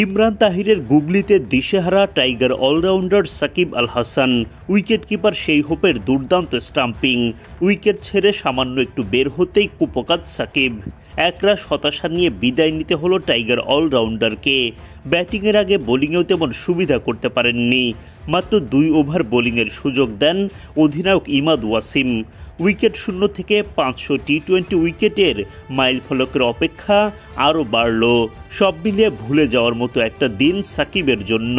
ইমরান তাহিরের গুগলিতে দিশেহারা tiger allrounder Shakib Al Hasan. Wicket keeper সেই হোপের দুর্দান্ত স্টাম্পিং। উইকেট ছেড়ে সামান্য একটু বের হতেই কুপকাত সাকিব। একরাশ হতাশা নিয়ে বিদায় নিতে হলো টাইগার অলরাউন্ডারকে। ব্যাটিংয়ের আগে বোলিংয়েও তেমন সুবিধা করতে পারেননি। মাত্র 2 ওভার বোলিংয়ের সুযোগ দেন অধিনায়ক ইমাদ ওয়াসিম। উইকেট শূন্য থেকে 500 টি-20 উইকেটের মাইলফলকের অপেক্ষা আরও বাড়ল। সব মিলিয়ে ভুলে যাওয়ার মতো একটা দিন সাকিবের জন্য।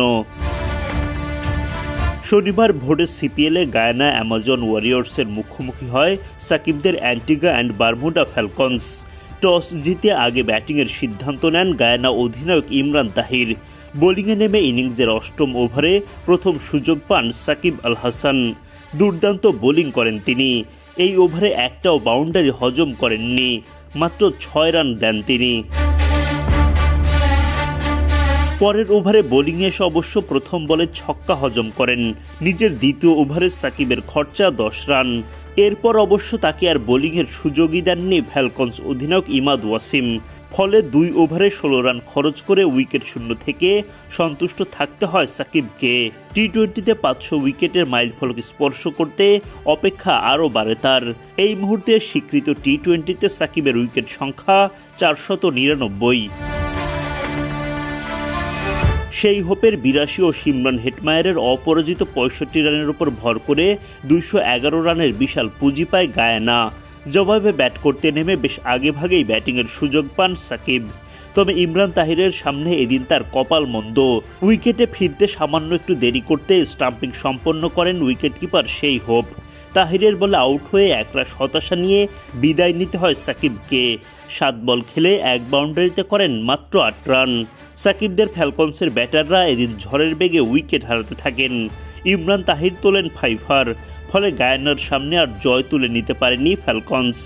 শনিবার ভোরে সিপিএলে গায়ানা অ্যামাজন ওয়ারিয়র্সের মুখোমুখি হয় সাকিবদের Antigua and Bermuda Falcons. Toss জিতে আগে ব্যাটিংয়ের সিদ্ধান্ত নেন গায়ানা অধিনায়ক ইমরান তাহির। বোলিংয়ে নেমে ইনিংসের 8ম ওভারে প্রথম সুযোগ পান সাকিব আল হাসান। দুর্দান্ত বোলিং করেন তিনি। এই ওভারে একটাও বাউন্ডারি হজম করেননি, মাত্র 6 রান দেন তিনি। পরের ওভারে বোলিংয়ে এসে অবশ্য প্রথম বলে ছক্কা হজম করেন। নিজের দ্বিতীয় ওভারে সাকিবের খরচা 10 রান। এরপর অবশ্য তাকে আর বোলিংয়ের সুযোগই দেননি ফ্যালকনস অধিনায়ক ইমাদ ওয়াসিম। ফলে 2 ওভারে 16 রান খরচ করে উইকেট শূন্য থেকে সন্তুষ্ট থাকতে হয় সাকিবকে। টি-20তে 500 উইকেটের মাইলফলক স্পর্শ করতে অপেক্ষা আরও বাড়ে তার। এই মুহূর্তে স্বীকৃত টি-20তে সাকিবের উইকেট সংখ্যা 499। সেই হোপের 82 ও সিমরন হেটমায়ারের অপরাজিত 65 রানের উপর ভর করে 211 রানের বিশাল পুঁজি পায় গায়ানা। জবাবে ব্যাট করতে নেমে বেশ আগেভাগেই ব্যাটিংয়ের সুযোগ পান সাকিব। তবে ইমরান তাহিরের সামনে এদিন তার কপাল মন্দ। উইকেটে ফিরতে সামান্য একটু দেরি করতে স্টাম্পিং সম্পন্ন করেন উইকেট কিপার সেই হোপ। তাহিরের বলে আউট হয়ে একরাশ হতাশা নিয়ে বিদায় নিতে হয় সাকিবকে। 7 বল খেলে 1 বাউন্ডারিতে করেন মাত্র 8 রান। সাকিবদের ফ্যালকনসের ব্যাটাররা এদিন ঝড়ের বেগে উইকেট হারাতে থাকেন। ইমরান তাহির তোলেন 5 ফলে গায়ানার সামনে আর জয় তুলে নিতে পারেনি ফ্যালকনস।